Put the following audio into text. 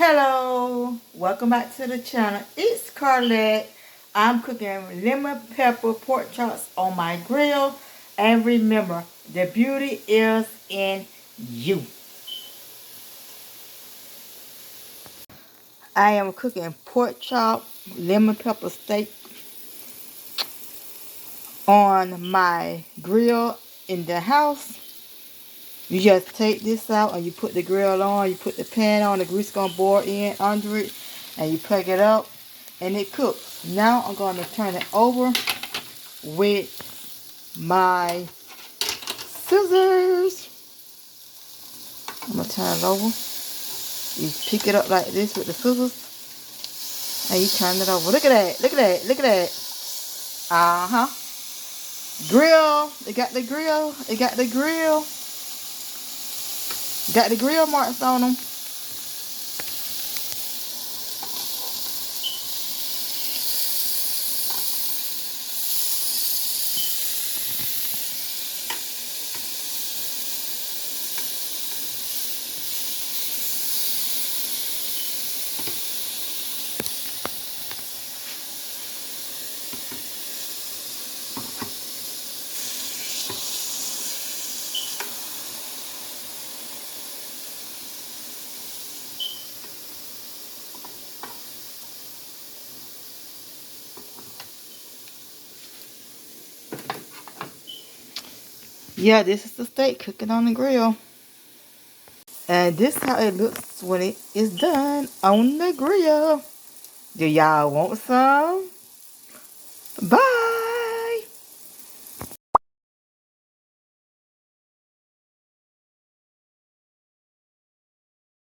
Hello, welcome back to the channel. It's Carlette. I'm cooking lemon pepper pork chops on my grill. And remember, the beauty is in you. I am cooking pork chop, lemon pepper steak on my grill in the house. You just take this out and you put the grill on, you put the pan on, the grease gonna boil in under it, and you plug it up and it cooks. Now I'm gonna turn it over with my scissors. I'm gonna turn it over. You pick it up like this with the scissors and you turn it over. Look at that, look at that, look at that. Uh-huh. Grill, it got the grill, it got the grill. Got the grill marks on them. Yeah, this is the steak cooking on the grill. And this is how it looks when it is done on the grill. Do y'all want some? Bye.